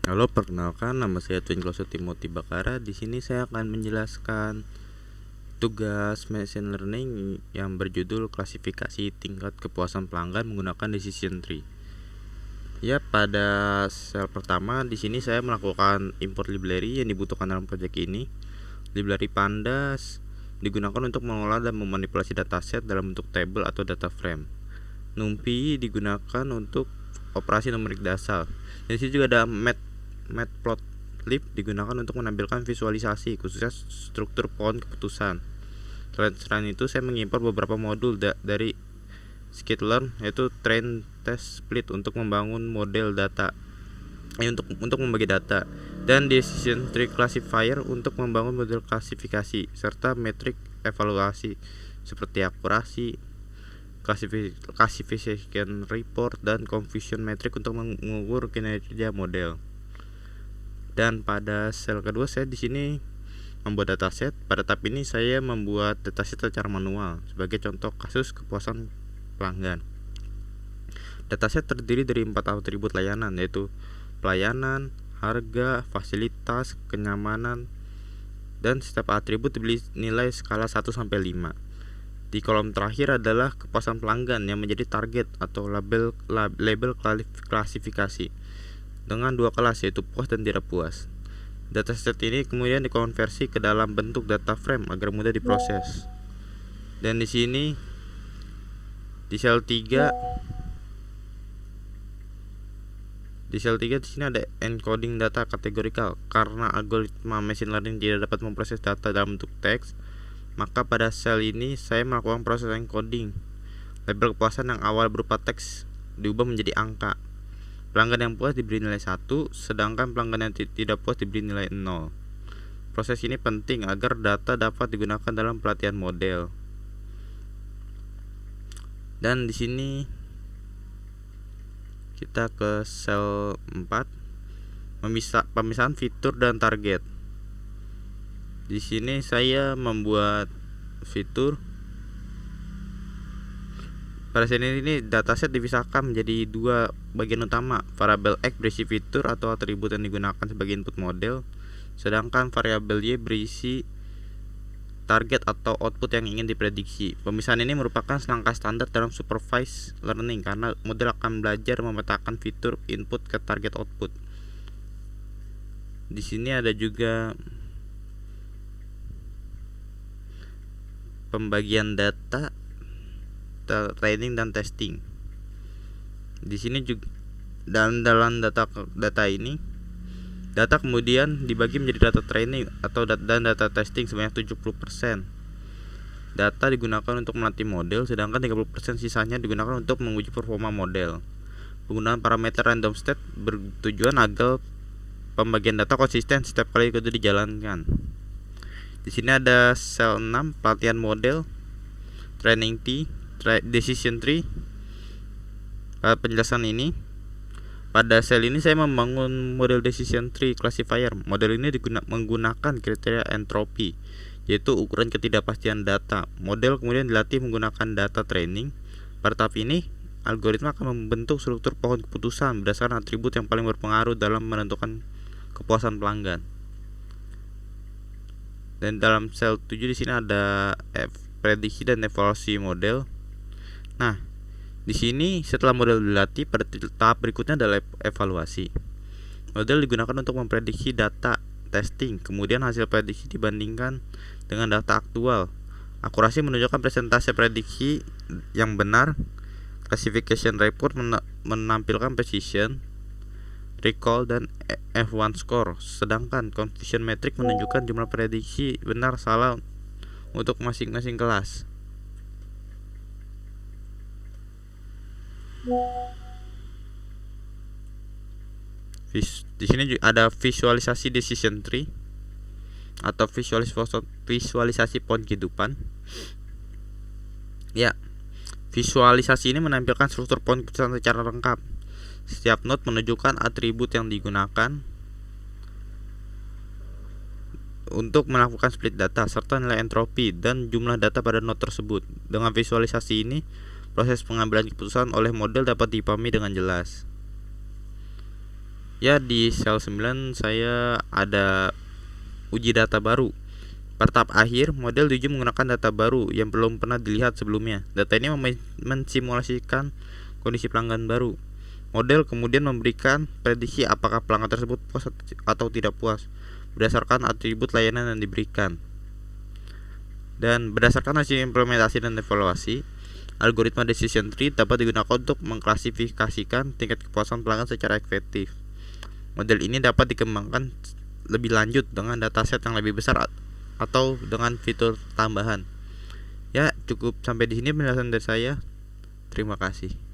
Halo, perkenalkan nama saya Twinkloso Timothy Bakara. Di sini saya akan menjelaskan tugas machine learning yang berjudul klasifikasi tingkat kepuasan pelanggan menggunakan decision tree. Ya, pada sel pertama di sini saya melakukan import library yang dibutuhkan dalam proyek ini. Library Pandas digunakan untuk mengolah dan memanipulasi dataset dalam bentuk table atau data frame. NumPy digunakan untuk operasi numerik dasar. Di sini juga ada matplotlib digunakan untuk menampilkan visualisasi khususnya struktur pohon keputusan. Selain itu saya mengimpor beberapa modul dari scikit-learn, yaitu train, test, split untuk membangun model data, untuk membagi data, dan decision tree classifier untuk membangun model klasifikasi, serta metrik evaluasi seperti akurasi, classification report, dan confusion metric untuk mengukur kinerja model. Dan pada sel kedua saya di sini membuat dataset. Pada tahap ini saya membuat dataset secara manual sebagai contoh kasus kepuasan pelanggan. Dataset terdiri dari 4 atribut layanan, yaitu pelayanan, harga, fasilitas, kenyamanan, dan setiap atribut diberi nilai skala 1 sampai 5. Di kolom terakhir adalah kepuasan pelanggan yang menjadi target atau label klasifikasi dengan 2 kelas, yaitu puas dan tidak puas. Dataset ini kemudian dikonversi ke dalam bentuk data frame agar mudah diproses. Dan di sini di sel 3 di sini ada encoding data kategorikal. Karena algoritma machine learning tidak dapat memproses data dalam bentuk teks, maka pada sel ini saya melakukan proses encoding. Label kepuasan yang awal berupa teks diubah menjadi angka. Pelanggan yang puas diberi nilai 1, sedangkan pelanggan yang tidak puas diberi nilai 0. Proses ini penting agar data dapat digunakan dalam pelatihan model. Dan di sini kita ke sel 4, pemisahan fitur dan target. Di sini saya membuat fitur. Pada sel ini dataset dipisahkan menjadi 2 bagian utama. Variabel X berisi fitur atau atribut yang digunakan sebagai input model, sedangkan variabel Y berisi target atau output yang ingin diprediksi. Pemisahan ini merupakan langkah standar dalam supervised learning karena model akan belajar memetakan fitur input ke target output. Di sini ada juga pembagian data, training dan testing. Di sini juga dalam data ini, data kemudian dibagi menjadi data training dan data testing sebanyak 70%. Data digunakan untuk melatih model, sedangkan 30% sisanya digunakan untuk menguji performa model. Penggunaan parameter random state bertujuan agar pembagian data konsisten setiap kali itu dijalankan. Di sini ada sel 6, pelatihan model, training tree, decision tree. Penjelasan ini, pada sel ini saya membangun model decision tree classifier. Model ini menggunakan kriteria entropi, yaitu ukuran ketidakpastian data. Model kemudian dilatih menggunakan data training. Pada tahap ini, algoritma akan membentuk struktur pohon keputusan berdasarkan atribut yang paling berpengaruh dalam menentukan kepuasan pelanggan. Dan dalam sel 7 di sini ada prediksi dan evaluasi model. Nah, di sini setelah model dilatih, pada tahap berikutnya adalah evaluasi. Model digunakan untuk memprediksi data testing, kemudian hasil prediksi dibandingkan dengan data aktual. Akurasi menunjukkan presentasi prediksi yang benar. Classification report menampilkan precision, recall, dan F1 score. Sedangkan confusion metric menunjukkan jumlah prediksi benar salah untuk masing-masing kelas. Di sini ada visualisasi decision tree atau visualisasi pohon kehidupan. Ya, visualisasi ini menampilkan struktur pohon keputusan secara lengkap. Setiap node menunjukkan atribut yang digunakan untuk melakukan split data serta nilai entropi dan jumlah data pada node tersebut. Dengan visualisasi ini, proses pengambilan keputusan oleh model dapat dipahami dengan jelas. Ya, di sel 9 saya ada uji data baru. Pada tahap akhir, model diuji menggunakan data baru yang belum pernah dilihat sebelumnya. Data ini mensimulasikan kondisi pelanggan baru. Model kemudian memberikan prediksi apakah pelanggan tersebut puas atau tidak puas berdasarkan atribut layanan yang diberikan. Dan berdasarkan hasil implementasi dan evaluasi, algoritma decision tree dapat digunakan untuk mengklasifikasikan tingkat kepuasan pelanggan secara efektif. Model ini dapat dikembangkan lebih lanjut dengan dataset yang lebih besar atau dengan fitur tambahan. Ya, cukup sampai di sini penjelasan dari saya. Terima kasih.